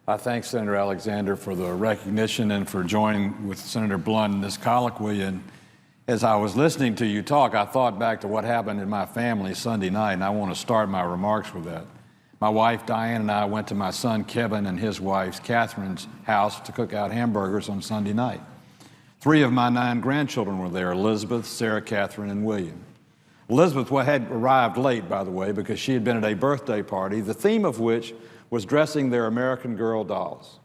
I thank Senator Alexander for the recognition and for joining with Senator Blunt in this colloquy. And as I was listening to you talk, I thought back to what happened in my family Sunday night, and I want to start my remarks with that. My wife, Diane, and I went to my son, Kevin, and his wife, Catherine's house to cook out hamburgers on Sunday night. 3 of my 9 grandchildren were there: Elizabeth, Sarah, Catherine, and William. Elizabeth had arrived late, by the way, because she had been at a birthday party, the theme of which was dressing their American Girl dolls.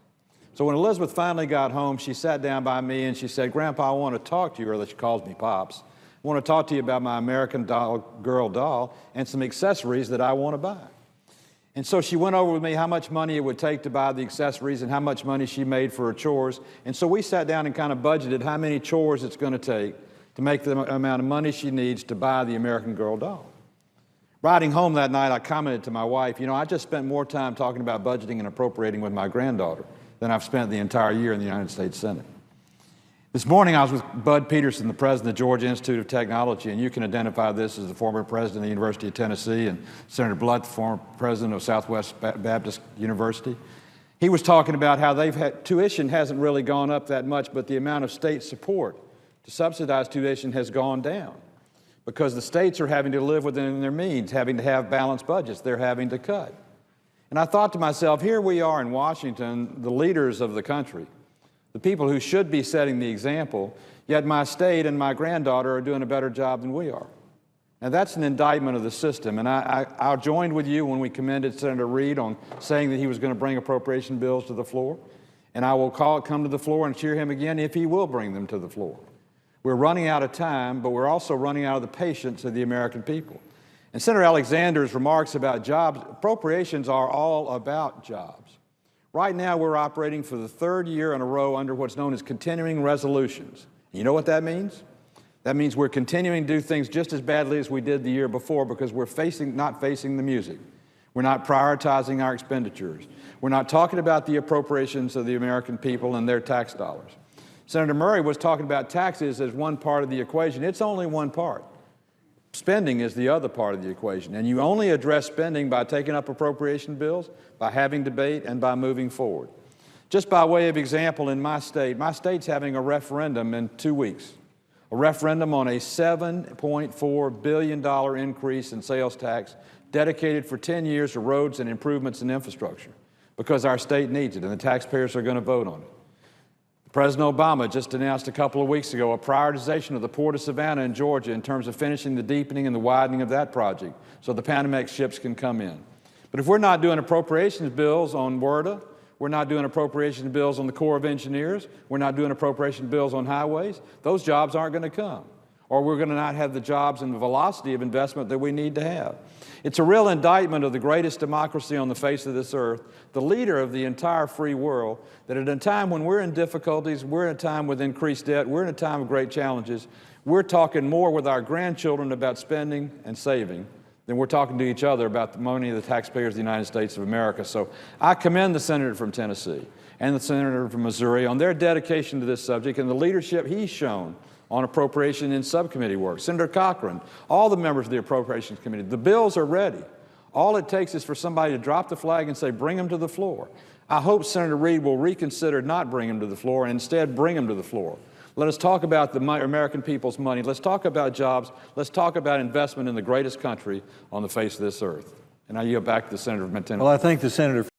So when Elizabeth finally got home, she sat down by me and she said, "Grandpa, I want to talk to you," or she calls me Pops. "I want to talk to you about my American Girl doll and some accessories that I want to buy." And so she went over with me how much money it would take to buy the accessories and how much money she made for her chores. And so we sat down and kind of budgeted how many chores it's going to take to make the amount of money she needs to buy the American Girl doll. Riding home that night, I commented to my wife, "You know, I just spent more time talking about budgeting and appropriating with my granddaughter than I've spent the entire year in the United States Senate." This morning, I was with Bud Peterson, the president of the Georgia Institute of Technology, and you can identify this as the former president of the University of Tennessee, and Senator Blunt, the former president of Southwest Baptist University. He was talking about how tuition hasn't really gone up that much, but the amount of state support to subsidize tuition has gone down, because the states are having to live within their means, having to have balanced budgets. They're having to cut. And I thought to myself, here we are in Washington, the leaders of the country, the people who should be setting the example, yet my state and my granddaughter are doing a better job than we are. And that's an indictment of the system. And I joined with you when we commended Senator Reid on saying that he was going to bring appropriation bills to the floor. And I will come to the floor and cheer him again if he will bring them to the floor. We're running out of time, but we're also running out of the patience of the American people. And Senator Alexander's remarks about jobs, appropriations are all about jobs. Right now, we're operating for the 3rd year in a row under what's known as continuing resolutions. You know what that means? That means we're continuing to do things just as badly as we did the year before, because we're not facing the music. We're not prioritizing our expenditures. We're not talking about the appropriations of the American people and their tax dollars. Senator Murray was talking about taxes as one part of the equation. It's only one part. Spending is the other part of the equation. And you only address spending by taking up appropriation bills, by having debate, and by moving forward. Just by way of example, in my state's having a referendum in 2 weeks. A referendum on a $7.4 billion increase in sales tax dedicated for 10 years to roads and improvements in infrastructure, because our state needs it and the taxpayers are going to vote on it. President Obama just announced a couple of weeks ago a prioritization of the Port of Savannah in Georgia in terms of finishing the deepening and the widening of that project so the Panamax ships can come in. But if we're not doing appropriations bills on WRDA, we're not doing appropriation bills on the Corps of Engineers, we're not doing appropriation bills on highways, those jobs aren't going to come. Or we're going to not have the jobs and the velocity of investment that we need to have. It's a real indictment of the greatest democracy on the face of this earth, the leader of the entire free world, that at a time when we're in difficulties, we're in a time with increased debt, we're in a time of great challenges, we're talking more with our grandchildren about spending and saving than we're talking to each other about the money of the taxpayers of the United States of America. So I commend the senator from Tennessee and the senator from Missouri on their dedication to this subject and the leadership he's shown on appropriation in subcommittee work. Senator Cochran, all the members of the Appropriations Committee, the bills are ready. All it takes is for somebody to drop the flag and say, bring them to the floor. I hope Senator Reid will reconsider not bringing them to the floor and instead bring them to the floor. Let us talk about the American people's money. Let's talk about jobs. Let's talk about investment in the greatest country on the face of this earth. And I yield back to the senator from Tennessee. Well, I thank the senator.